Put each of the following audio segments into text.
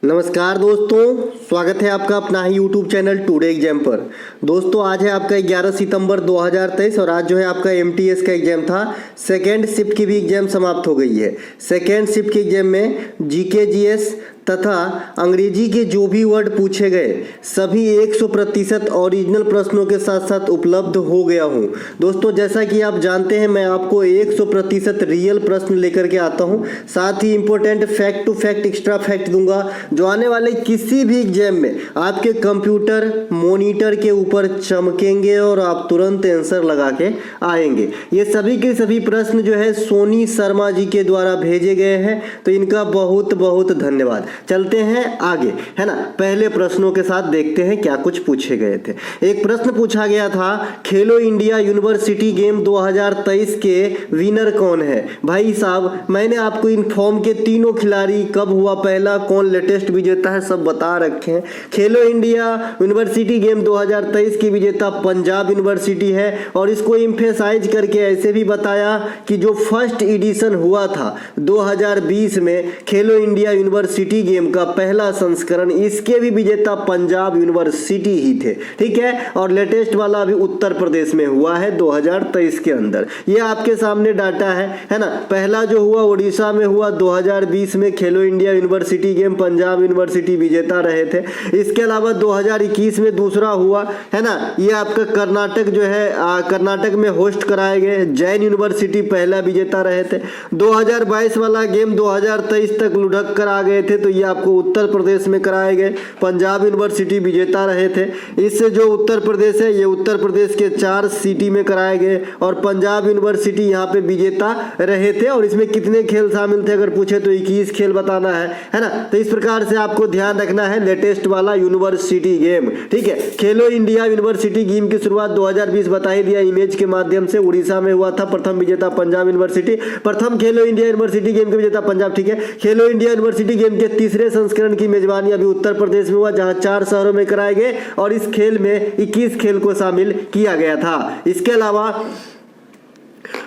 नमस्कार दोस्तों, स्वागत है आपका अपना ही यूट्यूब चैनल टुडे एग्जाम पर। दोस्तों आज है आपका 11 सितंबर 2023 और आज जो है आपका एमटीएस का एग्जाम था। सेकेंड शिफ्ट की भी एग्जाम समाप्त हो गई है। सेकेंड शिफ्ट के एग्जाम में जीके जीएस तथा अंग्रेजी के जो भी वर्ड पूछे गए सभी 100% ओरिजिनल प्रश्नों के साथ साथ उपलब्ध हो गया हूँ। दोस्तों जैसा कि आप जानते हैं मैं आपको 100% रियल प्रश्न लेकर के आता हूँ, साथ ही important fact to fact extra fact दूंगा जो आने वाले किसी भी एग्जाम में आपके कंप्यूटर मॉनिटर के ऊपर चमकेंगे और आप तुरंत आंसर लगा के आएंगे। ये सभी के सभी प्रश्न जो है सोनी शर्मा जी के द्वारा भेजे गए हैं, तो इनका बहुत बहुत धन्यवाद। चलते हैं आगे, है ना। पहले प्रश्नों के साथ देखते हैं क्या कुछ पूछे गए थे। एक प्रश्न पूछा गया था, खेलो इंडिया यूनिवर्सिटी गेम 2023 के विनर कौन है। भाई साहब मैंने आपको इन्फॉर्म के तीनों खिलाड़ी कब हुआ पहला, कौन लेटेस्ट विजेता है, सब बता रखे हैं। खेलो इंडिया यूनिवर्सिटी गेम 2023 की विजेता पंजाब यूनिवर्सिटी है और इसको इम्फेसाइज करके ऐसे भी बताया कि जो फर्स्ट एडिशन हुआ था 2020 में खेलो इंडिया यूनिवर्सिटी गेम का पहला संस्करण, इसके भी विजेता पंजाब यूनिवर्सिटी ही थे, ठीक है। और लेटेस्ट वाला अभी उत्तर प्रदेश में हुआ है 2023 के अंदर। ये आपके सामने डाटा है ना। पहला जो हुआ उड़ीसा में हुआ 2020 में, खेलो India university game Punjab university विजेता रहे थे। इसके अलावा 2021 में दूसरा हुआ, है ना। ये आपका कर्नाटक जो है कर्नाटक में होस्ट कराए गए, जैन यूनिवर्सिटी पहला विजेता रहे थे। 2022 वाला गेम 2023 तक लुढ़क कर आ गए थे, तो ये आपको उत्तर प्रदेश में कराए गए, पंजाब यूनिवर्सिटी विजेता रहे थे। इससे जो उत्तर प्रदेश है ये उत्तर प्रदेश के 4 सिटी में कराए गए और पंजाब यूनिवर्सिटी यहाँ पे विजेता रहे थे। और इसमें कितने खेल शामिल थे अगर पूछे तो 21 खेल बताना है ना। तो इस प्रकार से आपको ध्यान रखना है लेटेस्ट वाला यूनिवर्सिटी गेम, ठीक है। खेलो इंडिया यूनिवर्सिटी गेम की शुरुआत 2020 बता ही दिया, इमेज के माध्यम से उड़ीसा में हुआ था। प्रथम विजेता पंजाब यूनिवर्सिटी, प्रथम खेलो इंडिया यूनिवर्सिटी गेम के विजेता पंजाब, ठीक है। खेलो इंडिया यूनिवर्सिटी गेम के तीसरे संस्करण की मेजबानी अभी उत्तर प्रदेश में हुआ, जहां 4 शहरों में कराए गए और इस खेल में 21 खेल को शामिल किया गया था। इसके अलावा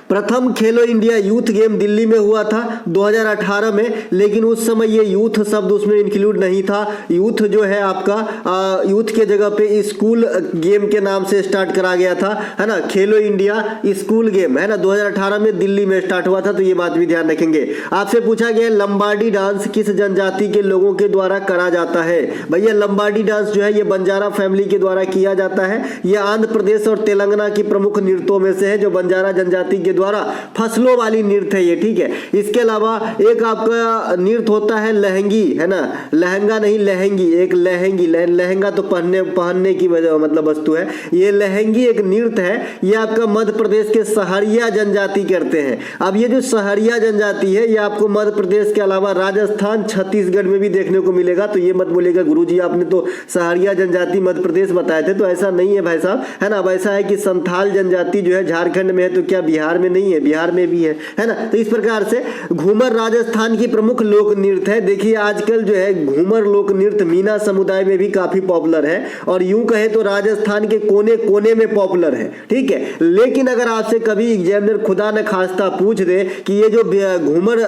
प्रथम खेलो इंडिया यूथ गेम दिल्ली में हुआ था 2018 में, लेकिन उस समय ये यूथ शब्द उसमें इंक्लूड नहीं था। यूथ जो है आपका यूथ के जगह पे स्कूल गेम के नाम से स्टार्ट करा गया था, है ना। खेलो इंडिया स्कूल गेम, है ना, 2018 में दिल्ली में स्टार्ट हुआ था, तो ये बात भी ध्यान रखेंगे। आपसे पूछा गया लंबाडी डांस किस जनजाति के लोगों के द्वारा करा जाता है। भैया लंबाडी डांस जो है ये बंजारा फैमिली के द्वारा किया जाता है। ये आंध्र प्रदेश और तेलंगाना की प्रमुख नृत्यों में से है, जो बंजारा जनजाति के द्वारा फसलों वाली नृत्य है ये, ठीक है। इसके अलावा एक आपका नृत्य होता है लहंगी, है ना, लहंगा नहीं लहंगी, एक लहंगी, लहंगा तो पहनने की वजह मतलब वस्तु है। ये लहंगी एक नृत्य है, ये आपका मध्य प्रदेश के सहरिया जनजाति करते हैं। अब ये जो सहरिया जनजाति है ये आपको मध्य प्रदेश के अलावा राजस्थान छत्तीसगढ़ में भी देखने को मिलेगा। तो ये मत बोलेगा गुरुजी आपने तो सहरिया जनजाति मध्य प्रदेश बताए थे, तो ऐसा नहीं है भाई साहब, है ना। अब ऐसा है कि संथाल जनजाति जो है झारखंड में है, तो क्या बिहार में नहीं है, बिहार में भी है ना। तो इस प्रकार से घूमर राजस्थान की प्रमुख लोक नृत्य है। देखिए आजकल जो है घूमर लोक नृत्य मीना समुदाय में भी काफी पॉपुलर है और यूं कहे तो राजस्थान के कोने कोने में पॉपुलर है, ठीक है। लेकिन अगर आपसे कभी एग्जामिनर खुदा न खास्ता पूछ दे कि ये जो घूमर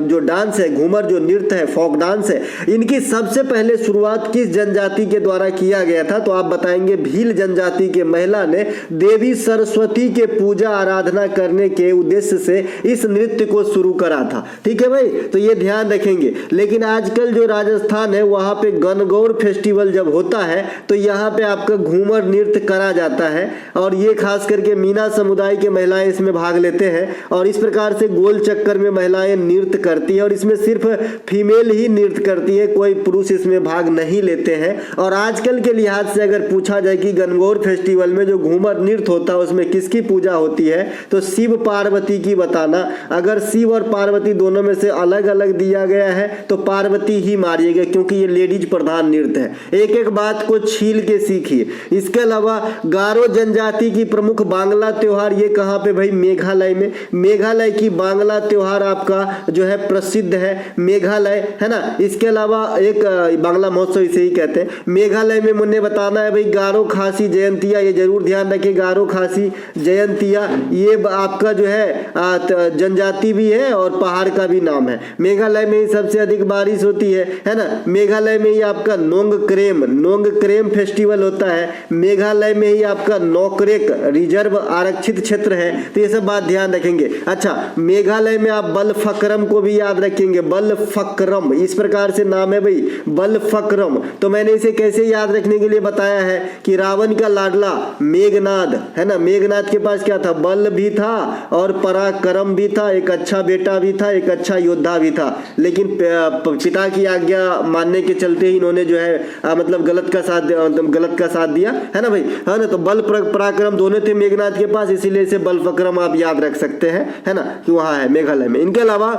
जो डांस है, घूमर जो नृत्य है, फोक डांस है, इनकी सबसे पहले शुरुआत किस जनजाति के द्वारा किया गया था, तो आप बताएंगे भील जनजाति के महिला ने देवी सरस्वती के पूजा आराधना करने के उद्देश्य से इस नृत्य को शुरू करा था, ठीक है भाई। तो ये ध्यान रखेंगे। लेकिन आजकल जो राजस्थान है वहां पे गणगौर फेस्टिवल जब होता है तो यहाँ पे आपका घूमर नृत्य करा जाता है और ये खास करके मीना समुदाय के महिलाएं इसमें भाग लेते हैं और इस प्रकार से गोल चक्कर में महिलाएं नृत्य करती है और इसमें सिर्फ फीमेल ही नृत्य करती है, कोई पुरुष इसमें भाग नहीं लेते हैं। और आजकल के लिहाज से अगर पूछा जाए कि गणगौर फेस्टिवल में जो घूमर नृत्य होता है उसमें किसकी पूजा होती है, तो शिव पार्वती की बताना। अगर शिव और पार्वती दोनों में से अलग अलग दिया गया है तो पार्वती ही मारिएगा, क्योंकि ये लेडीज प्रधान नृत्य है। एक एक बात को छील के सीखिए। इसके अलावा गारो जनजाति की प्रमुख बांग्ला त्योहार ये कहाँ पे भाई, मेघालय में। मेघालय की बांग्ला त्योहार आपका जो है प्रसिद्ध है, मेघालय, है ना। इसके अलावा एक बांग्ला महोत्सव इसे ही कहते हैं। मेघालय में मुझे बताना है भाई गारो खासी जयंतिया, ये जरूर ध्यान रखें, गारो खासी जयंतिया ये आपका जो है जनजाति भी है और पहाड़ का भी नाम है। मेघालय में ही सबसे अधिक बारिश होती है ना। मेघालय में ही आपका नोंगक्रेम फेस्टिवल होता है। मेघालय में ही आपका नोकरेक रिजर्व आरक्षित क्षेत्र है। तो ये सब बात ध्यान रखेंगे। अच्छा, मेघालय में आप बलफक्रम को भी याद रखेंगे। बलफक्रम इस प्रकार से नाम है भाई, बलफक्रम। तो मैंने इसे कैसे याद रखने के लिए बताया है कि रावण का लाडला मेघनाद है ना, मेघनाद के पास क्या था, बल भी था और पराक्रम भी था, एक अच्छा बेटा भी था, एक अच्छा योद्धा भी था। लेकिन पिता की आज्ञा मानने के चलते ही इन्होंने जो है मतलब गलत का साथ दिया है ना भाई, है ना। तो बल पराक्रम दोनों थे मेघनाद के पास, इसीलिए इसे बलफक्रम आप याद रख सकते हैं, है ना, कि वहां है मेघालय में। इनके अलावा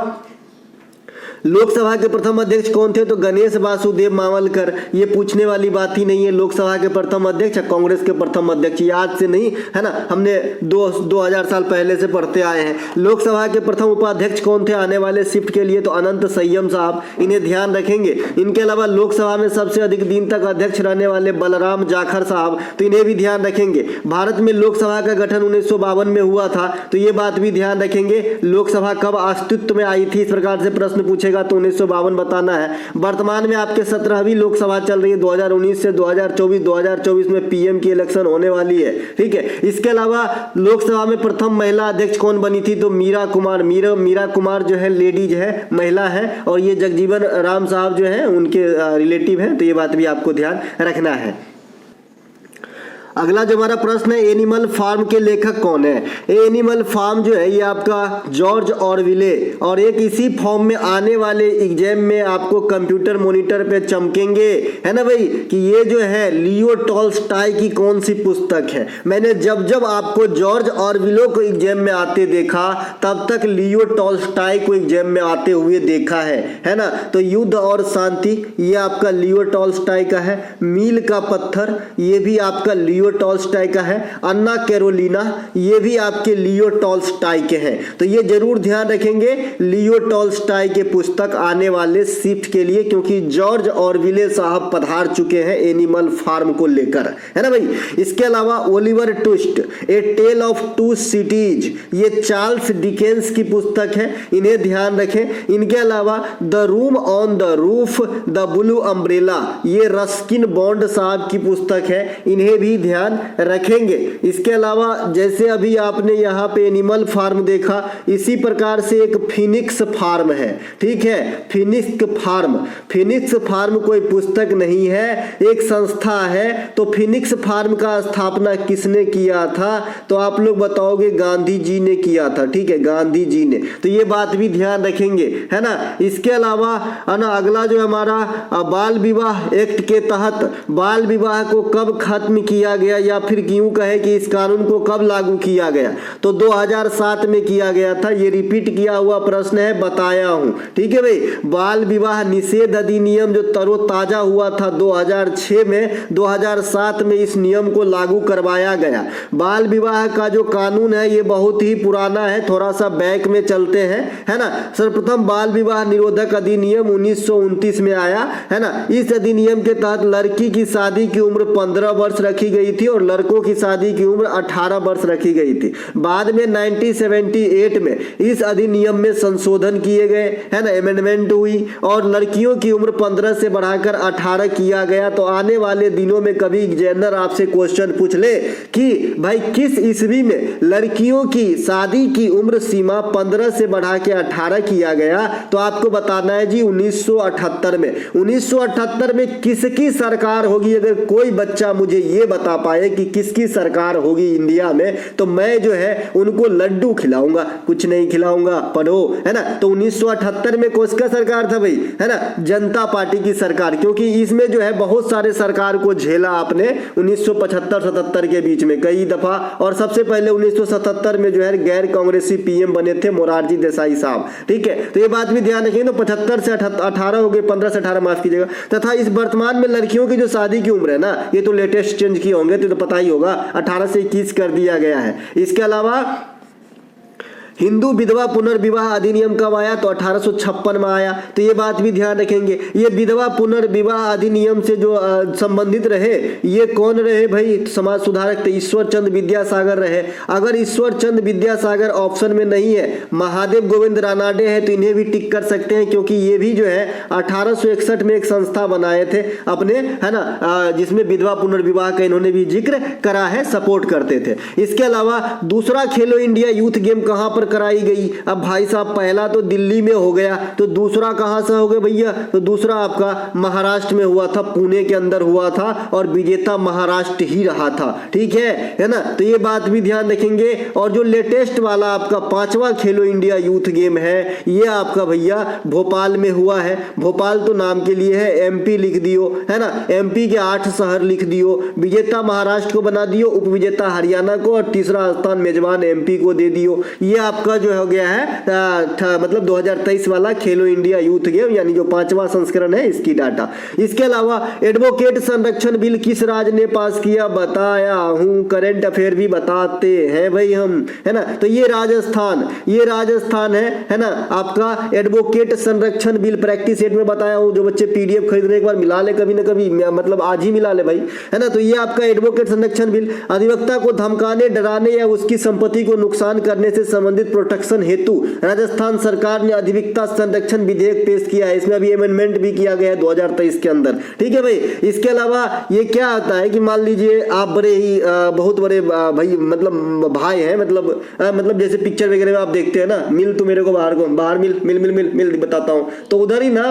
लोकसभा के प्रथम अध्यक्ष कौन थे, तो गणेश वासुदेव मावलकर। ये पूछने वाली बात ही नहीं है। लोकसभा के प्रथम अध्यक्ष, कांग्रेस के प्रथम अध्यक्ष, याद से नहीं है ना, हमने 2000 साल पहले से पढ़ते आए हैं। लोकसभा के प्रथम उपाध्यक्ष कौन थे आने वाले शिफ्ट के लिए, तो अनंत संयम साहब, इन्हें ध्यान रखेंगे। इनके अलावा लोकसभा में सबसे अधिक दिन तक अध्यक्ष रहने वाले बलराम जाखड़ साहब, तो इन्हें भी ध्यान रखेंगे। भारत में लोकसभा का गठन 1952 में हुआ था, तो ये बात भी ध्यान रखेंगे। लोकसभा कब अस्तित्व में आई थी, इस प्रकार से प्रश्न पूछेगा तो 1952 बताना है। वर्तमान में आपके 17वीं लोकसभा चल रही है 2019 से 2024 में पीएम की इलेक्शन होने वाली है, ठीक है। इसके अलावा लोकसभा में प्रथम महिला अध्यक्ष कौन बनी थी, तो मीरा कुमार जो है लेडीज है, महिला है, और ये जगजीवन राम साहब जो है उनके रिलेटिव हैं। तो ये बात भी आपको ध्यान रखना है। अगला जो हमारा प्रश्न है, एनिमल फार्म के लेखक कौन है। एनिमल फार्म जो है ये आपका जॉर्ज ऑरविले, और एक इसी फॉर्म में आने वाले एग्जाम में आपको कंप्यूटर मॉनिटर पे चमकेंगे, है ना भाई, कि ये जो है लियो टॉल्स्टॉय की कौन सी पुस्तक है। मैंने जब आपको जॉर्ज ऑरविले को एग्जाम में आते देखा, तब तक लियो टॉल्स्टॉय को एग्जाम में आते हुए देखा है ना। तो युद्ध और शांति ये आपका लियो टॉल्स्टॉय का है। मील का पत्थर ये भी आपका लियो टॉल्स्टॉय का है। अन्ना कैरोलिना ये भी आपके लियो टॉल्स्टॉय के हैं। तो ये जरूर ध्यान रखेंगे, लियो टॉल्स्टॉय के पुस्तक आने वाले शिफ्ट के लिए, क्योंकि जॉर्ज ऑरविले साहब पधार चुके हैं एनिमल फार्म को लेकर, है ना भाई। इसके अलावा Oliver Twist, a tale of two cities, ये चार्ल्स डिकेंस की पुस्तक है, इन्हें ध्यान रखें। इनके अलावा the room on the roof, the blue umbrella, ये रस्किन बॉन्ड साहब की पुस्तक है, इन्हें भी ध्यान रखेंगे। इसके अलावा जैसे अभी आपने यहाँ पे एनिमल फार्म देखा, इसी प्रकार से एक फिनिक्स फार्म है, ठीक है। फिनिक्स फार्म कोई पुस्तक नहीं है, एक संस्था है। तो फिनिक्स फार्म का स्थापना किसने किया था, तो आप लोग बताओगे गांधी जी ने किया था, ठीक है, गांधी जी ने। तो ये बात भी ध्यान रखेंगे, है ना। इसके अलावा अगला जो हमारा बाल विवाह एक्ट के तहत बाल विवाह को कब खत्म किया गया, या फिर क्यों कहे कि इस कानून को कब लागू किया गया, तो 2007 में किया गया था। ये रिपीट किया हुआ प्रश्न है, बताया हूं, ठीक है भाई। बाल विवाह निषेध अधिनियम जो तरोताजा हुआ था 2006 में, 2007 में इस नियम को लागू करवाया गया। बाल विवाह का जो कानून है ये बहुत ही पुराना है, थोड़ा सा बैक में चलते हैं, है ना। सर्वप्रथम बाल विवाह निरोधक अधिनियम 1929 में आया, है ना। इस अधिनियम के तहत लड़की की शादी की उम्र 15 वर्ष रखी गई थी और लड़कों की शादी की उम्र 18 वर्ष रखी गई थी। बाद में 1978 में इस अधिनियम में संशोधन किए गए, है ना, अमेंडमेंट हुई और लड़कियों की उम्र 15 से बढ़ाकर 18 किया गया। तो आने वाले दिनों में कभी एग्जामिनर आपसे क्वेश्चन पूछ ले कि भाई किस ईस्वी में लड़कियों की शादी की उम्र सीमा 15 से बढ़ा के 18 किया गया, तो आपको बताना है जी 1978 में। 1978 में किसकी सरकार होगी, अगर कोई बच्चा मुझे ये बता पाए कि किसकी सरकार होगी इंडिया में, तो मैं जो है उनको लड्डू खिलाऊंगा, कुछ नहीं खिलाऊंगा, पढ़ो, है ना। तो 1978 में किसका सरकार था भाई, है ना, जनता पार्टी की सरकार। क्योंकि इसमें जो है बहुत सारे सरकार को झेला आपने 1975-77 के बीच में कई दफा, और सबसे पहले 1977 में जो है गैर कांग्रेसी पीएम बने थे मोरारजी देसाई साहब, ठीक है। तो ये बात भी ध्यान रखिए। तो 75 से 18 हो गए, 15 से 18 माफ कीजिएगा। तथा इस वर्तमान में लड़कियों की जो शादी की उम्र है ना, ये तो लेटेस्ट चेंज किए होंगे तो पता ही होगा, 18 से 21 कर दिया गया है। इसके अलावा हिंदू विधवा पुनर्विवाह अधिनियम कब आया? तो 1856 में आया। तो ये बात भी ध्यान रखेंगे। ये विधवा पुनर्विवाह अधिनियम से जो संबंधित रहे, ये कौन रहे भाई? समाज सुधारक थे, ईश्वर चंद्र विद्यासागर रहे। अगर ईश्वर चंद्र विद्यासागर ऑप्शन में नहीं है, महादेव गोविंद रानाडे है, तो इन्हें भी टिक कर सकते हैं, क्योंकि ये भी जो है 1861 में एक संस्था बनाए थे अपने, है ना, जिसमें विधवा पुनर्विवाह का इन्होंने भी जिक्र करा है, सपोर्ट करते थे। इसके अलावा दूसरा खेलो इंडिया यूथ गेम कहां पर कराई गई? अब भाई साहब, पहला तो दिल्ली में हो गया, तो दूसरा कहां से हो गया भैया? तो दूसरा आपका महाराष्ट्र में हुआ था, पुणे के अंदर हुआ था, और विजेता महाराष्ट्र ही रहा था। ठीक है ना? तो ये बात भी ध्यान रखेंगे। और जो लेटेस्ट वाला आपका 5वां खेलो इंडिया यूथ गेम है, ये आपका भैया भोपाल में हुआ है। भोपाल तो नाम के लिए है, एमपी लिख दियो, है ना, एमपी के 8 शहर लिख दियो। विजेता महाराष्ट्र को बना दियो, उपविजेता हरियाणा को, और तीसरा स्थान मेजबान एमपी को दे दियो। ये आपका जो हो गया है मतलब 2023 वाला खेलो इंडिया यूथ गेम, यानी जो 5वां संस्करण है, इसकी डाटा। इसके अलावा एडवोकेट संरक्षण बिल किस राज्य ने पास किया? बताया हूं, करंट अफेयर भी बताते हैं भाई हम, है ना। तो ये राजस्थान है ना। आपका एडवोकेट संरक्षण बिल प्रैक्टिस सेट में बताया हूं, जो बच्चे पीडीएफ खरीदने के बाद मिला ले कभी ना कभी, मतलब आज ही मिला ले भाई, है ना। तो ये आपका एडवोकेट संरक्षण बिल अधिवक्ता को धमकाने, डराने या उसकी संपत्ति को नुकसान करने से संबंधित प्रोटेक्शन हेतु राजस्थान सरकार ने अधिवक्ता संरक्षण विधेयक पेश किया है। इसमें अभी अमेंडमेंट भी किया गया है 2023 के अंदर। ठीक है भाई। इसके अलावा ये क्या आता है कि मान लीजिए आप बड़े ही बहुत बड़े भाई, मतलब भाई हैं, मतलब जैसे पिक्चर वगैरह में आप देखते हैं ना, मिल तू मेरे को बाहर मिल मिल मिल मिल मिल बताता हूँ, तो उधर ही ना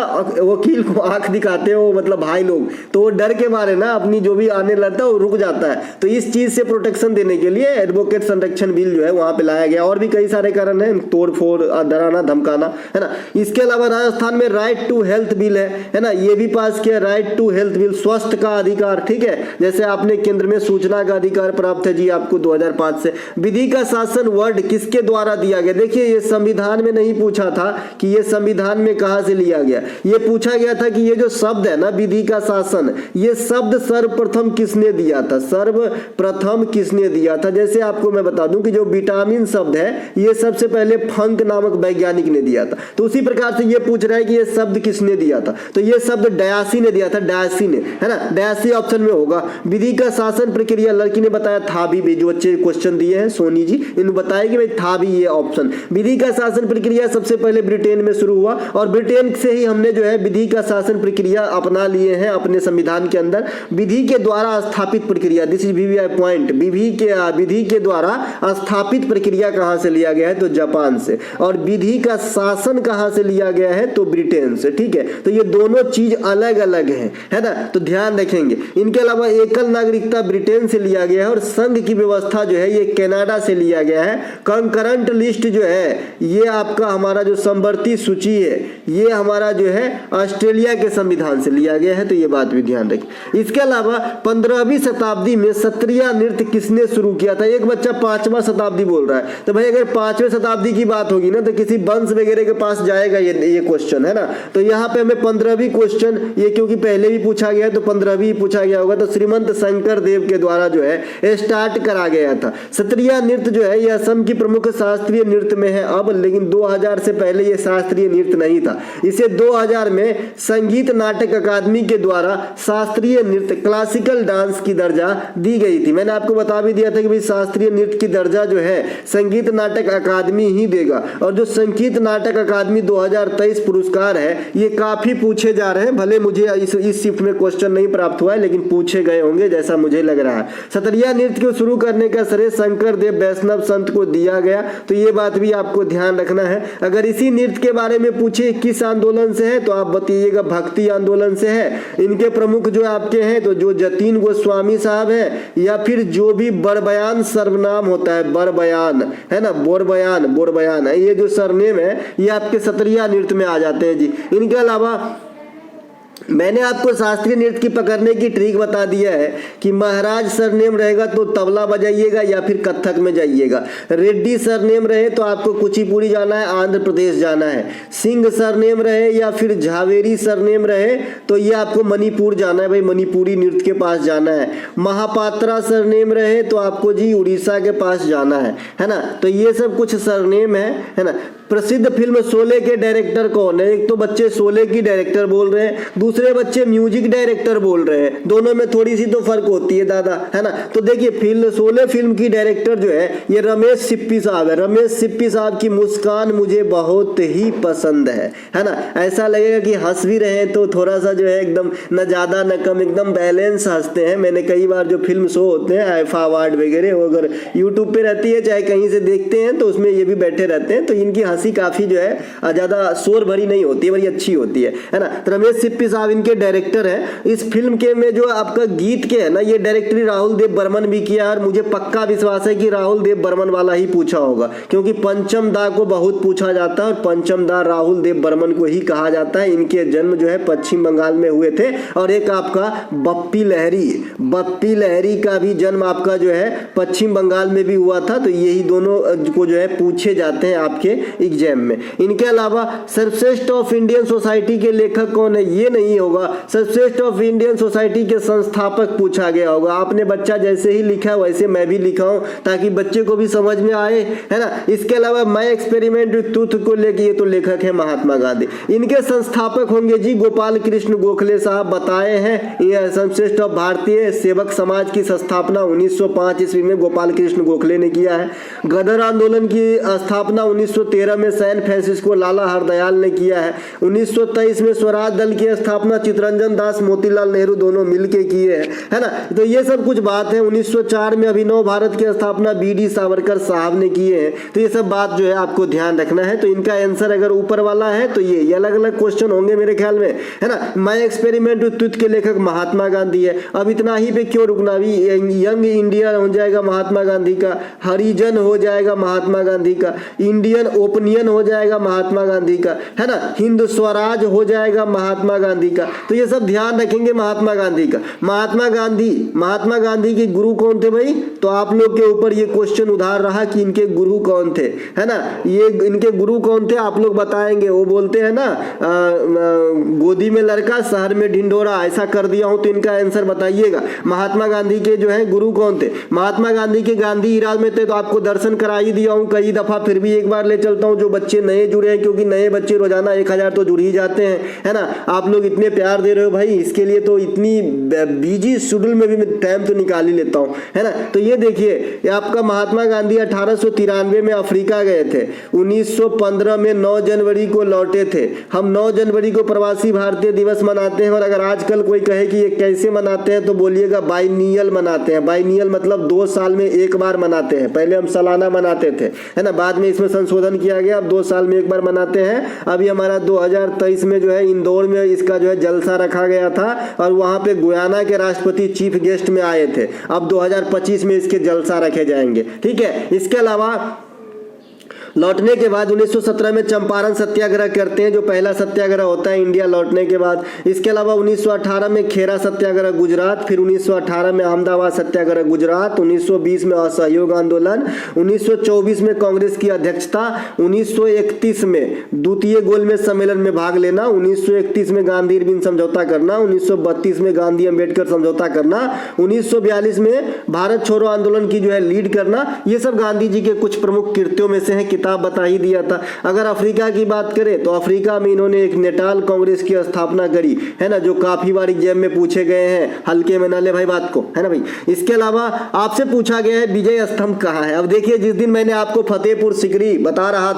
वकील को आंख दिखाते हो, मतलब भाई लोग, तो वो डर के मारे ना अपनी जो भी आने लगता है वो रुक जाता है। तो इस चीज से प्रोटेक्शन देने के लिए एडवोकेट संरक्षण बिल जो है वहां पे लाया गया। और भी कई सारे कारण है, तोड़ फोड़, डराना, धमकाना, है ना। इसके अलावा राजस्थान में राइट टू हेल्थ बिल है ना, ये भी पास किया। राइट टू हेल्थ बिल, स्वास्थ्य का अधिकार, ठीक है। जैसे आपने केंद्र में सूचना का अधिकार प्राप्त है जी आपको 2005 से। विधि का शासन वर्ड किसके द्वारा दिया गया? देखिए ये संविधान में नहीं पूछा था कि ये संविधान में कहां से लिया गया, ये पूछा गया था कि ये जो शब्द है ना विधि का शासन, ये शब्द सर्वप्रथम किसने दिया था? सर्वप्रथम किसने दिया था? जैसे आपको मैं बता दूं कि जो विटामिन शब्द है ये सबसे पहले फंक नामक वैज्ञानिक ने दिया था। तो उसी प्रकार से ये पूछ रहा है कि ये शब्द किसने दिया था? तो ये शब्द डायसी ने दिया था, डायसी ने, है ना। डायसी ऑप्शन में होगा। विधि का शासन प्रक्रिया, लड़की ने बताया था भी, जो बच्चे क्वेश्चन दिए हैं सोनी जी, इन्होंने बताया कि भाई था भी ये ऑप्शन। विधि का शासन प्रक्रिया सबसे पहले ब्रिटेन में शुरू हुआ, और ब्रिटेन से ही हमने जो है विधि का शासन प्रक्रिया अपना लिए हैं अपने संविधान के अंदर। विधि के द्वारा स्थापित प्रक्रिया, दिस इज वीवीआई पॉइंट, विधि के द्वारा स्थापित प्रक्रिया कहां से लिया गया है? तो जापान से। और विधि का शासन कहां से लिया गया है? तो ब्रिटेन से। ठीक है, तो ये दोनों चीज अलग अलग है ना, तो ध्यान रखेंगे। इनके अलावा एकल नागरिकता ब्रिटेन से लिया गया है, और संघ की व्यवस्था जो है ये कनाडा से लिया गया है। कंकरेंट लिस्ट जो है ये आपका हमारा जो समवर्ती सूची है ये हमारा जो है ऑस्ट्रेलिया के संविधान से लिया गया है, तो ये बात भी ध्यान रखें। इसके अलावा 15वीं शताब्दी में सत्रिया नृत्य किसने शुरू किया था? एक बच्चा 5वां शताब्दी बोल रहा है, तो भाई अगर 5वें शताब्दी की बात होगी ना तो किसी वंश वगैरह के पास जाएगा ये क्वेश्चन, है ना। तो यहाँ पे हमें 15वीं क्वेश्चन, ये क्योंकि पहले भी पूछा गया है तो 15वीं पूछा गया होगा। तो श्रीमंत शंकर देव के द्वारा जो है स्टार्ट करा गया था। सत्रिया नृत्य जो है ये असम की प्रमुख शास्त्रीय नृत्य में है अब, लेकिन 2000 से पहले ये शास्त्रीय नृत्य नहीं था। इसे 2000 में संगीत नाटक अकादमी के द्वारा शास्त्रीय नृत्य, क्लासिकल डांस की दर्जा दी गई थी। मैंने आपको बता भी दिया था कि भाई शास्त्रीय नृत्य की दर्जा जो है संगीत नाटक अकादमी ही देगा। और जो संगीत नाटक अकादमी 2023 पुरस्कार है ये काफी पूछे जा रहे हैं, भले मुझे इस शिफ्ट में क्वेश्चन नहीं प्राप्त हुआ है लेकिन पूछे गए होंगे जैसा मुझे लग रहा है। सत्रिया नृत्य को शुरू करने का श्रेय शंकर देव वैष्णव संत को दिया गया, तो ये बात भी आपको ध्यान रखना है। अगर इसी नृत्य के बारे में पूछे किस आंदोलन से है तो आप बताइएगा भक्ति आंदोलन से है। इनके प्रमुख जो आपके हैं तो जो जतीन गोस्वामी साहब हैं, या फिर जो भी बरबयान सर्वनाम होता है, बरबयान, है ना, बोरबयान, ये जो सरनेम है ये आपके सत्रिया नृत्य में आ जाते हैं जी। इनके अलावा मैंने आपको शास्त्रीय नृत्य की पकड़ने की ट्रिक बता दिया है कि महाराज सरनेम रहेगा तो तबला बजाइएगा या फिर कथक में जाइएगा। रेड्डी सरनेम रहे तो आपको कुचिपुड़ी जाना है, आंध्र प्रदेश जाना है। सिंह सरनेम रहे या फिर झावेरी सरनेम रहे तो ये आपको मणिपुर जाना है भाई, मणिपुरी नृत्य के पास जाना है। महापात्रा सरनेम रहे तो आपको जी उड़ीसा के पास जाना है ना। तो ये सब कुछ सरनेम है ना। प्रसिद्ध फिल्म शोले के डायरेक्टर कौन है? एक तो बच्चे शोले की डायरेक्टर बोल रहे हैं, दूसरे बच्चे म्यूजिक डायरेक्टर बोल रहे हैं। दोनों में थोड़ी सी तो फर्क होती है दादा, है ना। तो देखिए शोले फिल्म की डायरेक्टर जो है ये रमेश सिप्पी साहब है। रमेश सिप्पी साहब की मुस्कान मुझे बहुत ही पसंद है ना। ऐसा लगेगा कि हंस भी रहे हैं तो थोड़ा सा जो है एकदम न ज्यादा न कम, एकदम बैलेंस हंसते हैं। मैंने कई बार जो फिल्म शो होते हैं आईफा अवार्ड वगैरह, वो अगर यूट्यूब पे रहती है चाहे कहीं से देखते हैं तो उसमें ये भी बैठे रहते हैं, तो इनकी हंसी काफी जो है ज्यादा शोर भरी नहीं होती है, बड़ी अच्छी होती है ना। तो रमेश सिप्पी साहब इनके डायरेक्टर हैं। इस फिल्म के में जो आपका गीत के है ना, ये डायरेक्टरी राहुल देव बर्मन भी किया, और मुझे पक्का विश्वास है कि राहुल देव बर्मन वाला ही पूछा होगा, क्योंकि पंचम दा को बहुत पूछा जाता है और पंचम दा राहुल देव बर्मन को ही कहा जाता है। इनके जन्म जो है पश्चिम बंगाल में हुए थे। और एक आपका बप्पी लहरी का भी जन्म आपका जो है पश्चिम बंगाल में भी हुआ था। तो यही दोनों को जो है पूछे जाते हैं आपके एग्जाम में। इनके अलावा सर्वश्रेष्ठ ऑफ इंडियन सोसाइटी के लेखक कौन है? ये नहीं होगा। सर्वश्रेष्ठ ऑफ इंडियन सोसाइटी के संस्थापक पूछा गया होगा। आपने बच्चा जैसे ही लिखा वैसे मैं भी लिखा हूं ताकि बच्चे को भी समझ में आए, है ना। इसके अलावा मैं एक्सपेरिमेंट विद ट्रूथ को लेके, ये तो लेखक है महात्मा गांधी। इनके संस्थापक होंगे जी गोपाल कृष्ण गोखले साहब, बताए हैं। ये सर्वश्रेष्ठ ऑफ भारतीय सेवक समाज की स्थापना 1905 ईस्वी में गोपाल कृष्ण गोखले ने किया है। गदर आंदोलन की स्थापना 1913 में सैन फ्रांसिस्को लाला हरदयाल ने किया है। 1923 में स्वराज दल की स्थापना चित्तरंजन दास मोतीलाल नेहरू दोनों मिलके किए हैं, है ना। तो ये सब कुछ बात है। 1904 में अभिनव भारत की स्थापना बीडी सावरकर साहब ने किए हैं। तो ये सब बात जो है आपको ध्यान रखना है। तो इनका आंसर अगर ऊपर वाला है तो ये अलग अलग क्वेश्चन होंगे मेरे ख्याल में, है ना। माय एक्सपेरिमेंट विद ट्रूथ के लेखक महात्मा गांधी है। अब इतना ही पे क्यों रुकना, भी यंग इंडिया हो जाएगा महात्मा गांधी का, हरिजन हो जाएगा महात्मा गांधी का, इंडियन ओपिनियन हो जाएगा महात्मा गांधी का, है ना, हिंद स्वराज हो जाएगा महात्मा गांधी का। तो ये सब ध्यान रखेंगे महात्मा गांधी का। महात्मा गांधी के गुरु कौन थे भाई? तो आप लोग के ऊपर ये क्वेश्चन उधार रहा कि इनके गुरु कौन थे, है ना। ये इनके गुरु कौन थे आप लोग बताएंगे। वो बोलते हैं ना गोदी में लड़का शहर में ढिंढोरा, ऐसा कर दिया हूं तो इनका आंसर बताइएगा। महात्मा गांधी के जो है गुरु कौन थे? महात्मा गांधी के गांधी इराद में थे तो आपको दर्शन करा ही दिया हूं कई दफा, फिर भी एक बार ले चलता हूं जो बच्चे नए जुड़े हैं, क्योंकि नए बच्चे रोजाना 1000 तो जुड़ ही जाते हैं, है ना। आप लोग इतने प्यार दे रहे हो भाई, इसके लिए तो इतनी बिजी शेड्यूल में भी मैं टाइम तो निकाल ही लेता हूं, है ना। तो ये देखिए, ये आपका महात्मा गांधी 1893 में अफ्रीका गए थे। 1915 में 9 जनवरी को लौटे थे। हम 9 जनवरी को प्रवासी भारतीय दिवस मनाते हैं, और अगर आजकल कोई कहे कि ये कैसे मनाते हैं तो बोलिएगा बाइनियल मनाते हैं। बाइनियल मतलब 2 साल में एक बार मनाते हैं। पहले हम सालाना मनाते थे, है ना, बाद में इसमें संशोधन किया गया, अब 2 साल में एक बार मनाते हैं। अभी हमारा 2023 में जो है इंदौर में इसका जो है जलसा रखा गया था, और वहां पे गुयाना के राष्ट्रपति चीफ गेस्ट में आए थे। अब 2025 में इसके जलसा रखे जाएंगे, ठीक है। इसके अलावा लौटने के बाद 1917 में चंपारण सत्याग्रह करते हैं, जो पहला सत्याग्रह होता है इंडिया लौटने के बाद। इसके अलावा 1918 में खेरा सत्याग्रह गुजरात, फिर 1918 में अहमदाबाद सत्याग्रह गुजरात, 1920 में असहयोग आंदोलन, 1924 में कांग्रेस की अध्यक्षता, 1931 में द्वितीय गोलमेज सम्मेलन में भाग लेना, 1931 में गांधी इरविन समझौता करना, 1932 में गांधी अंबेडकर समझौता करना, 1942 में भारत छोड़ो आंदोलन की जो है लीड करना। ये सब गांधी जी के कुछ प्रमुख कृत्यों में से है। किताब बता ही दिया था। अगर अफ्रीका की बात करें तो अफ्रीका में इन्होंने एक नेटाल कांग्रेस की स्थापना करी, है ना, जो काफी बार एग्जाम में पूछे गए हैं, हल्के में ना ले भाई बात को, है ना भाई। इसके अलावा आपसे पूछा गया है विजय स्तंभ कहाँ है। अब देखिए, जिस दिन मैंने आपको फतेहपुर सिकरी बता रहा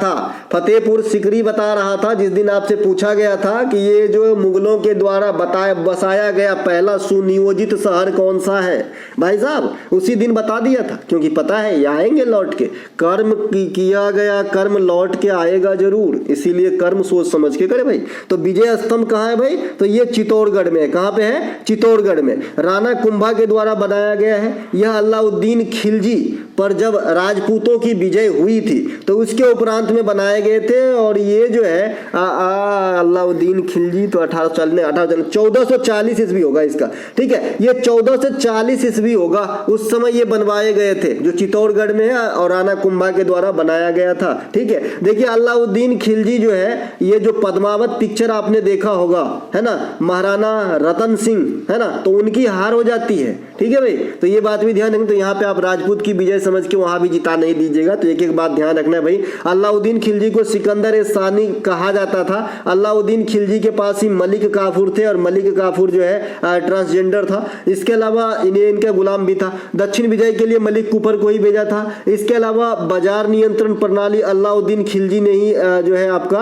था, जिस दिन आपसे पूछा गया था कि ये जो मुगलों के द्वारा बसाया गया पहला सुनियोजित शहर कौन सा है, भाई साहब उसी दिन बता दिया था, क्योंकि पता है ये आएंगे लौट के। कर्म किया गया कर्म लौट के आएगा जरूर, इसीलिए कर्म सोच समझ के करे भाई। तो विजय स्तंभ कहाँ है भाई? तो ये चित्तौड़गढ़ में। कहाँ पे है? चित्तौड़गढ़ में। राणा कुंभा के द्वारा बनाया गया है। यह अलाउद्दीन खिलजी पर जब राजपूतों की विजय हुई थी तो उसके उपरांत में बनाए गए थे। और ये जो है अलाउद्दीन खिलजी तो 1440 ईस्वी होगा इसका, ठीक है, ये 1440 ईस्वी होगा, उस समय ये बनवाए गए थे, जो चित्तौड़गढ़ में है और राणा कुंभा के द्वारा बनाया गया था। ठीक है, देखिए अलाउद्दीन खिलजी जो है, ये जो पद्मावत पिक्चर आपने देखा होगा, है ना, महाराणा रतन सिंह, है ना, तो उनकी हार हो जाती है। ठीक है भाई, तो ये बात भी ध्यान रखें। तो यहाँ पे आप राजपूत की विजय समझ के वहां भी जिता नहीं दीजिएगा। तो एक एक बात ध्यान रखना है भाई। अलाउद्दीन खिलजी को सिकंदर ए सानी कहा जाता था। अलाउद्दीन खिलजी के पास ही मलिक काफूर थे और मलिक काफूर जो है ट्रांसजेंडर था। इसके अलावा इनका गुलाम भी था। दक्षिण विजय के लिए मलिक कुफर को ही भेजा था। इसके अलावा बाजार नियंत्रण प्रणाली अलाउद्दीन खिलजी ने ही जो है आपका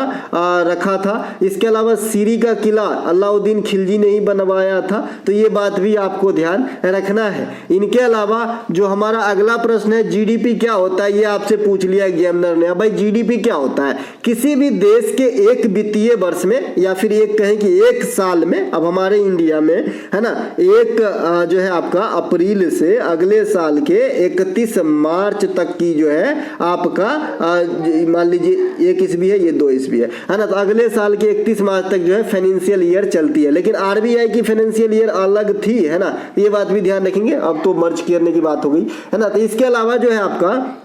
रखा था। इसके अलावा सीरी का किला अलाउद्दीन खिलजी ने ही बनवाया था। तो ये बात भी आपको ध्यान रखना है। इनके अलावा जो हमारा अगला प्रश्न है, जीडीपी क्या होता है, ये आपसे पूछ लिया एग्जामिनर ने। अब भाई जीडीपी क्या होता है? किसी भी देश के एक वित्तीय वर्ष में या फिर एक कहें कि एक साल में, अब हमारे इंडिया में है ना, एक जो है आपका अप्रैल से अगले साल के 31 मार्च तक की जो है आपका मान लीजिए 1 ईस्वी है, ये 2 ईस्वी है ना, तो अगले साल के 31 मार्च तक जो है फाइनेंशियल ईयर चलती है। लेकिन आरबीआई की फाइनेंशियल ईयर अलग थी, है ना, ये बात भी ध्यान रखेंगे। अब तो मर्ज करने की बात हो गई, है ना। तो इसके अलावा जो है आपका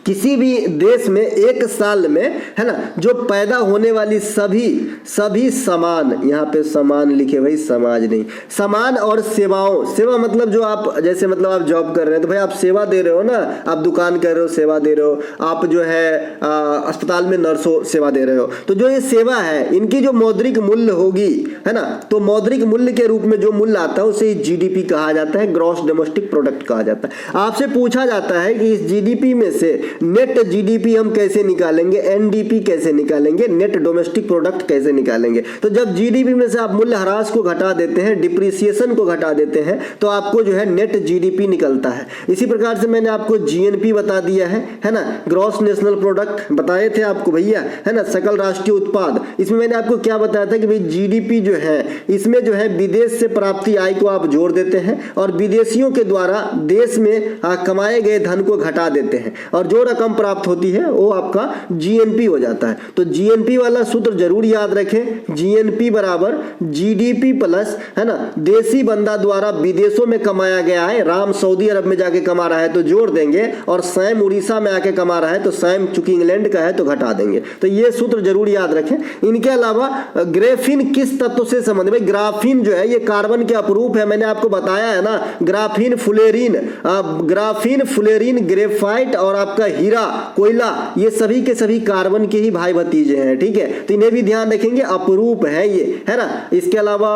किसी भी देश में एक साल में, है ना, जो पैदा होने वाली सभी समान, यहाँ पे समान लिखे भाई, समाज नहीं, समान और सेवाओं, सेवा मतलब जो आप जैसे मतलब आप जॉब कर रहे हैं तो भाई आप सेवा दे रहे हो ना, आप दुकान कर रहे हो सेवा दे रहे हो, आप जो है अस्पताल में नर्सों सेवा दे रहे हो, तो जो ये सेवा है इनकी जो मौद्रिक मूल्य होगी, है ना, तो मौद्रिक मूल्य के रूप में जो मूल्य आता है उसे जीडीपी कहा जाता है, ग्रॉस डोमेस्टिक प्रोडक्ट कहा जाता है। आपसे पूछा जाता है कि इस जीडीपी में से नेट जीडीपी हम कैसे निकालेंगे, एनडीपी कैसे निकालेंगे, नेट डोमेस्टिक प्रोडक्ट कैसे निकालेंगे। तो जब जीडीपी में से आप मूल्य ह्रास को घटा देते हैं, डिप्रिसिएशन को घटा देते हैं, तो आपको जो है नेट जीडीपी निकलता है। इसी प्रकार से मैंने आपको जीएनपी बता दिया है ना, ग्रॉस नेशनल प्रोडक्ट बताए थे आपको भैया, है ना, सकल राष्ट्रीय उत्पाद। इसमें मैंने आपको क्या बताया था कि भाई जीडीपी जो है इसमें जो है विदेश से प्राप्ति आय को आप जोड़ देते हैं और विदेशियों के द्वारा देश में कमाए गए धन को घटा देते हैं और जो रकम प्राप्त होती है वो आपका जीएनपी हो जाता है। तो जीएनपी वाला सूत्र जरूर याद रखें, जीएनपी बराबर जीडीपी प्लस, है ना, देसी बंदा द्वारा विदेशों में कमाया गया है, राम सऊदी अरब में जाके कमा रहा है तो जोड़ देंगे, और सैम उड़ीसा में आके कमा रहा है तो सैम चूंकि इंग्लैंड का है तो घटा देंगे। तो ये सूत्र जरूर याद रखें। इनके अलावा ग्राफीन किस तत्व से संबंधित, भाई ग्राफीन जो है ये कार्बन के अपरूप है, मैंने आपको बताया है ना, ग्राफीन फुलेरीन ग्रेफाइट और आपका हीरा कोयला, ये सभी के सभी कार्बन के ही भाई भतीजे हैं। ठीक है, तो इन्हें भी ध्यान रखेंगे, अपरूप है ये, है ना। इसके अलावा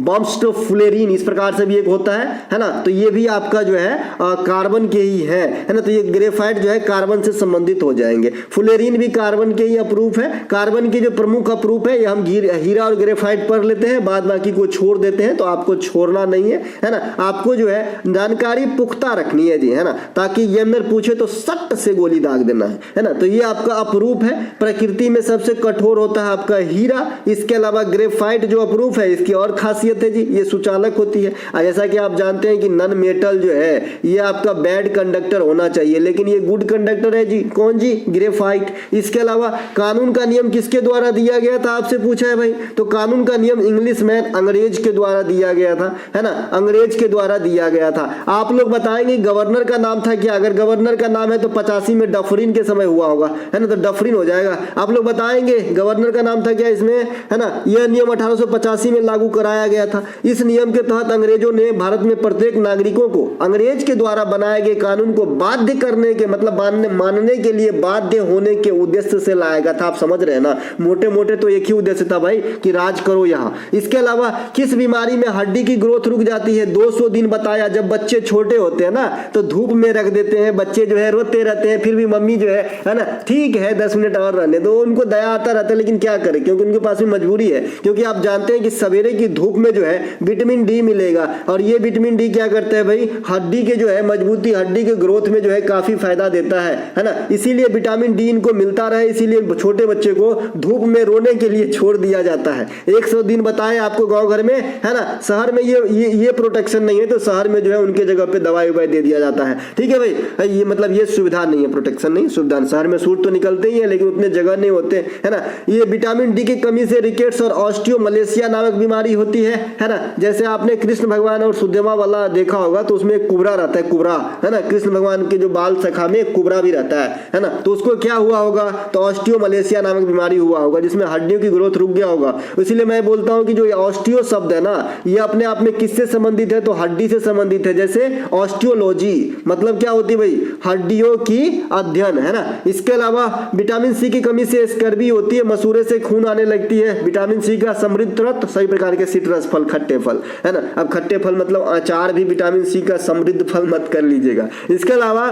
बम्स्ट फुलेरीन इस प्रकार से भी एक होता है ना, तो ये भी आपका जो है कार्बन के ही है ना, तो ये ग्रेफाइट जो है कार्बन से संबंधित हो जाएंगे। फुलेरीन भी कार्बन के ही अपरूप है। कार्बन के जो प्रमुख अपरूप है ये हम हीरा और ग्रेफाइट पढ़ लेते हैं, बाद बाकी को छोड़ देते हैं, तो आपको छोड़ना नहीं है ना, आपको जो है जानकारी पुख्ता रखनी है जी, है ना, ताकि ये अंदर पूछे तो सट से गोली दाग देना है ना। तो ये आपका अपरूप है। प्रकृति में सबसे कठोर होता है आपका हीरा। इसके अलावा ग्रेफाइट जो अपरूप है इसकी और खासियत है जी, ये सुचालक होती है। जैसा कि आप जानते हैं कि नन मेटल जो है ये आपका बैड कंडक्टर होना चाहिए, लेकिन ये गुड कंडक्टर है जी, कौन जी, ग्रेफाइट। इसके अलावा कानून का नियम किसके द्वारा दिया गया था, आपसे पूछा है भाई, तो कानून का नियम इंग्लिशमैन अंग्रेज के द्वारा दिया गया था, है ना, अंग्रेज के द्वारा दिया गया था। आप लोग बताएंगे गवर्नर का नाम था क्या, अगर गवर्नर का नाम है तो 85 में डफरिन के समय हुआ होगा, है ना, तो डफरिन हो जाएगा। आप लोग बताएंगे गवर्नर का नाम था क्या इसमें, है ना। यह नियम 1885 में लागू कराया गया था। इस नियम के तहत अंग्रेजों ने भारत में प्रत्येक नागरिकों को अंग्रेज के द्वारा बनाए गए कानून को बाध्य करने के मतलब मानने के लिए बाध्य होने के उद्देश्य से लाया गया था। आप समझ रहे हैं ना, मोटे मोटे तो एक ही उद्देश्य था भाई कि राज करो यहाँ। इसके अलावा किस बीमारी में हड्डी की ग्रोथ रुक जाती है, 200 दिन बताया। जब बच्चे छोटे होते हैं ना तो धूप में रख देते हैं, बच्चे जो है रोते रहते हैं, फिर भी मम्मी जो है ना, ठीक है 10 मिनट और रहने दो, उनको दया आता रहता है, लेकिन क्या करें, क्योंकि उनके पास भी मजबूरी है। क्योंकि आप जानते हैं कि सवेरे की धूप में जो है विटामिन डी मिलेगा, और ये विटामिन डी क्या करता है भाई, हड्डी के जो है मजबूती, हड्डी के ग्रोथ में जो है काफी फायदा देता है ना। इसीलिए विटामिन डी इनको मिलता रहे, इसीलिए छोटे बच्चे को धूप में रोने के लिए छोड़ दिया जाता है। 100 दिन बताए आपको गांव घर में, है ना। शहर में ये प्रोटेक्शन नहीं है, तो शहर में जो है उनके जगह पे दवाई ववाई दे दिया जाता है, ठीक है भाई। ये मतलब ये सुविधा नहीं है, प्रोटेक्शन नहीं, सुविधा। शहर में सूट तो निकलते ही है, लेकिन उतने जगह नहीं होते, है ना। ये विटामिन डी की कमी से रिकेट्स और ऑस्टियोमलेशिया नामक बीमारी होती है ना। जैसे आपने कृष्ण भगवान और सुदामा वाला देखा होगा, तो उसमें एक कुबरा रहता है, कुबरा, है ना। कृष्ण भगवान के जो बाल शखा में एक कुबरा भी रहता है ना। तो उसको क्या हुआ होगा, तो ऑस्टियोमलेशिया नामक बीमारी हुआ होगा, जिसमें हड्डियों की ग्रोथ रुक गया होगा। इसीलिए मैं बोलता हूं कि जो ऑस्टियो शब्द है ना, ये अपने आप में किससे संबंधित है, तो हड्डी से संबंधित है। जैसे ऑस्टियोलॉजी मतलब क्या होती है भाई, हड्डियों की अध्ययन, है ना। इसके अलावा विटामिन सी की कमी से स्कर्वी होती है, मसूड़े से खून आने लगती है। विटामिन सी का समृद्ध स्रोत सभी प्रकार के सिट्रस फल, खट्टे फल, है ना। अब खट्टे फल मतलब अचार भी विटामिन सी का समृद्ध फल मत कर लीजिएगा। इसके अलावा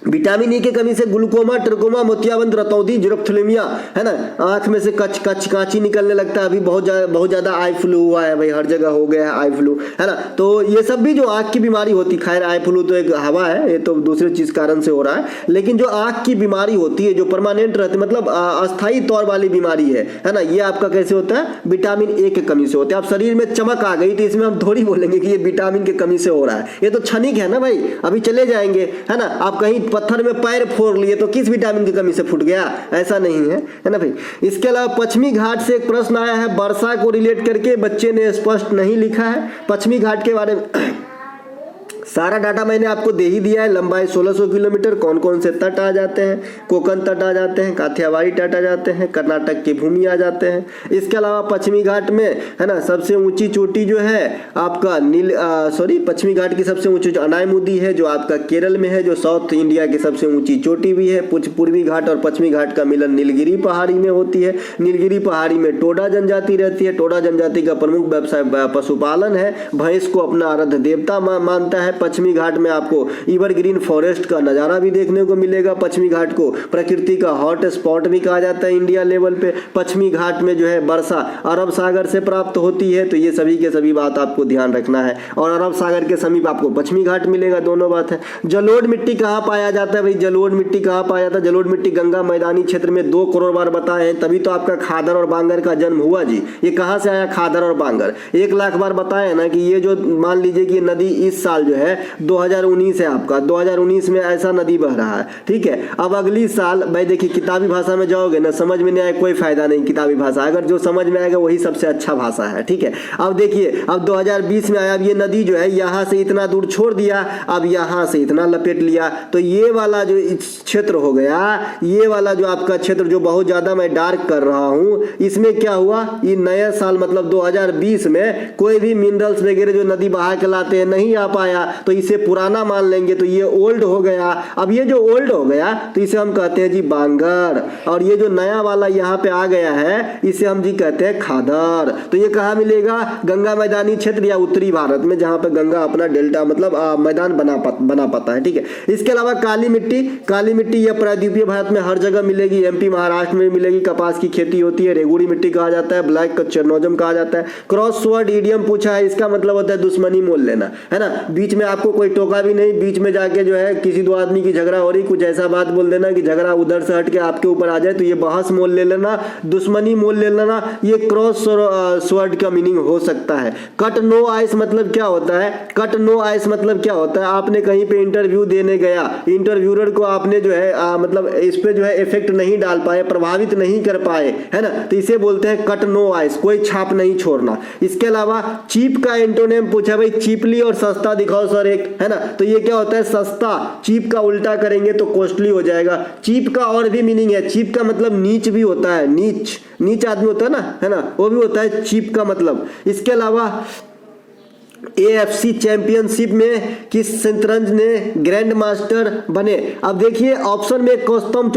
विटामिन ई की कमी से ग्लूकोमा, ट्रकोमा, मोतियाबिंद, रतौंधी, जीरोफ्थेल्मिया, है ना। आंख में से कांची निकलने लगता है। अभी बहुत ज्यादा आई फ्लू हुआ है भाई, हर जगह हो गया है आई फ्लू, है ना। तो ये सब भी जो आंख की बीमारी होती, खैर आई फ्लू तो एक हवा है, ये तो दूसरे चीज कारण से हो रहा है, लेकिन जो आंख की बीमारी होती है, जो परमानेंट रहती, मतलब अस्थायी तौर वाली बीमारी है ना, ये आपका कैसे होता है, विटामिन ए की कमी से होता है। अब शरीर में चमक आ गई, तो इसमें हम थोड़ी बोलेंगे कि ये विटामिन की कमी से हो रहा है, ये तो क्षणिक है ना भाई, अभी चले जाएंगे, है ना। आप कहीं पत्थर में पैर फोड़ लिए तो किस विटामिन की कमी से फूट गया, ऐसा नहीं है, है ना भाई। इसके अलावा पश्चिमी घाट से एक प्रश्न आया है, वर्षा को रिलेट करके बच्चे ने स्पष्ट नहीं लिखा है। पश्चिमी घाट के बारे में सारा डाटा मैंने आपको दे ही दिया है। लंबाई 1600 किलोमीटर, कौन कौन से तट आ जाते हैं, कोकण तट आ जाते हैं, काठियावाड़ी तट आ जाते हैं, कर्नाटक की भूमि आ जाते हैं। इसके अलावा पश्चिमी घाट में, है ना, सबसे ऊंची चोटी जो है आपका पश्चिमी घाट की सबसे ऊंची जो अनायमुदी है, जो आपका केरल में है, जो साउथ इंडिया की सबसे ऊंची चोटी भी है। पूर्वी घाट और पश्चिमी घाट का मिलन नीलगिरी पहाड़ी में होती है। नीलगिरी पहाड़ी में टोडा जनजाति रहती है। टोडा जनजाति का प्रमुख व्यवसाय पशुपालन है, भैंस को अपना आराध्य देवता मानता है। पश्चिमी घाट में आपको एवरग्रीन फॉरेस्ट का नजारा भी देखने को मिलेगा। पश्चिमी घाट को प्रकृति का हॉट स्पॉट भी कहा जाता है इंडिया लेवल पे। पश्चिमी घाट में जो है वर्षा अरब सागर से प्राप्त होती है, तो ये सभी के सभी बात आपको ध्यान रखना है। और अरब सागर के समीप आपको पश्चिमी घाट मिलेगा, दोनों बात है। जलोढ़ मिट्टी कहाँ पाया जाता है भाई, जलोढ़ मिट्टी कहाँ पाया जाता है, जलोढ़ मिट्टी गंगा मैदानी क्षेत्र में 2 करोड़ बार बताए हैं, तभी तो आपका खादर और बांगर का जन्म हुआ जी। ये कहाँ से आया खादर और बांगर, 1 लाख बार बताए ना कि ये जो मान लीजिए कि नदी इस साल जो है 2019 है आपका, 2019 में ऐसा नदी बह रहा है, ठीक है। अब अगली साल भाई देखिए, किताबी भाषा में जाओगे ना, समझ में नहीं आए कोई फायदा नहीं। किताबी भाषा अगर जो समझ में आएगा वही सबसे अच्छा भाषा है, ठीक है। अब देखिए, अब 2020 में आया, अब ये नदी जो है यहाँ से इतना दूर छोड़ दिया, अब यहाँ से इतना लपेट लिया, तो ये वाला जो क्षेत्र हो गया, ये वाला जो आपका क्षेत्र जो बहुत ज्यादा मैं डार्क कर रहा हूँ, इसमें क्या हुआ, ये नया साल मतलब 2020 में कोई भी मिनरल्स वगैरह जो नदी बहा के लाते हैं नहीं आ पाया, तो इसे पुराना मान लेंगे, तो ये ओल्ड हो गया। अब ये जो ओल्ड हो गया तो इसे हम कहते हैं जी बांगर, और ये जो नया वाला यहाँ पे आ गया है इसे हम जी कहते हैं खादर। तो ये कहाँ मिलेगा, गंगा मैदानी क्षेत्र या उत्तरी भारत में, जहाँ पे गंगा अपना डेल्टा मतलब मैदान बना पाता है, ठीक है। इसके अलावा काली मिट्टी यह प्रायद्वीपीय भारत में हर जगह मिलेगी, एमपी महाराष्ट्र में मिलेगी। कपास की खेती होती है, रेगुड़ी मिट्टी कहा जाता है, ब्लैक चेरनोजम कहा जाता है। क्रॉस वर्ड इडियम पूछा है, इसका मतलब होता है दुश्मनी मोल लेना, है ना। बीच में आपको कोई टोका भी नहीं, बीच में जाके जो है किसी 2 आदमी की झगड़ा हो रही, कुछ ऐसा बात बोल देना कि झगड़ा उधर से हट के आपके ऊपर आ जाए, तो ये बहस मोल ले लेना, दुश्मनी मोल ले लेना, ये क्रॉस वर्ड का मीनिंग हो सकता है। कट नो आइस मतलब क्या होता है, कट नो आइस मतलब क्या होता है, आपने कहीं पे इंटरव्यू देने गया, इंटरव्यूअर को आपने जो है मतलब इस पे जो है इफेक्ट नहीं डाल पाए, प्रभावित नहीं कर पाए, है ना, तो इसे बोलते हैं कट नो आइस, कोई छाप नहीं छोड़ना। इसके अलावा चीप का एंटोनिम पूछा भाई, चीपली और सस्ता दिखाओ सर एक, है ना, तो ये क्या होता है, सस्ता। चीप का उल्टा करेंगे तो कॉस्टली हो जाएगा। चीप का और भी मीनिंग है, चीप का मतलब नीच भी होता है, नीच आदमी होता है ना, वो भी होता है चीप का मतलब। इसके अलावा AFC चैंपियनशिप में किस शतरंज ने ग्रैंड मास्टर बने। अब देखिए ऑप्शन में कौस्तम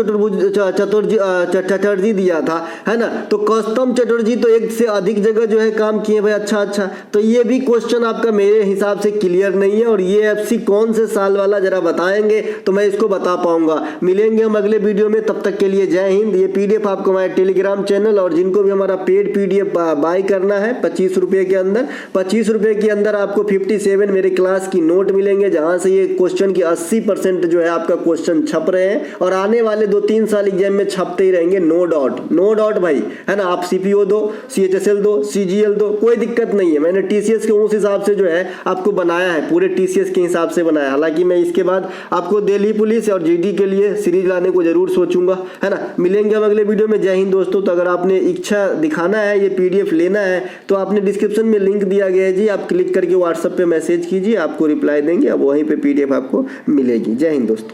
चटर्जी दिया था, है ना, तो कौस्तम चटर्जी तो एक से अधिक जगह जो है काम किए भाई। अच्छा, तो ये भी क्वेश्चन आपका मेरे हिसाब से क्लियर नहीं है। और ये AFC कौन से साल वाला जरा बताएंगे तो मैं इसको बता पाऊंगा। मिलेंगे हम अगले वीडियो में, तब तक के लिए जय हिंद। ये PDF आपको हमारे टेलीग्राम चैनल, और जिनको भी हमारा पेड PDF बाय करना है 25 रुपए के अंदर, 25 रुपए के अंदर आपको 57 मेरे क्लास की नोट मिलेंगे, जहां से ये क्वेश्चन की 80% जो है आपका क्वेश्चन छप रहे हैं और आने वाले 2-3 साल एग्जाम में छपते ही रहेंगे। नो डाउट भाई, है ना। आप CPO दो, CHSL दो, CGL दो, कोई दिक्कत नहीं है। मैंने TCS के उस हिसाब से जो है आपको बनाया है, पूरे TCS के हिसाब से बनाया। हालांकि मैं इसके बाद आपको दिल्ली पुलिस और GD के लिए सीरीज लाने को जरूर सोचूंगा, है ना। मिलेंगे हम अगले वीडियो में। जय हिंद दोस्तों। तो अगर आपने इच्छा दिखाना है, ये PDF लेना है, तो आपने डिस्क्रिप्शन में लिंक दिया गया है जी, आप क्लिक करके WhatsApp पे मैसेज कीजिए, आपको रिप्लाई देंगे। अब वहीं पे PDF आपको मिलेगी। जय हिंद दोस्तों।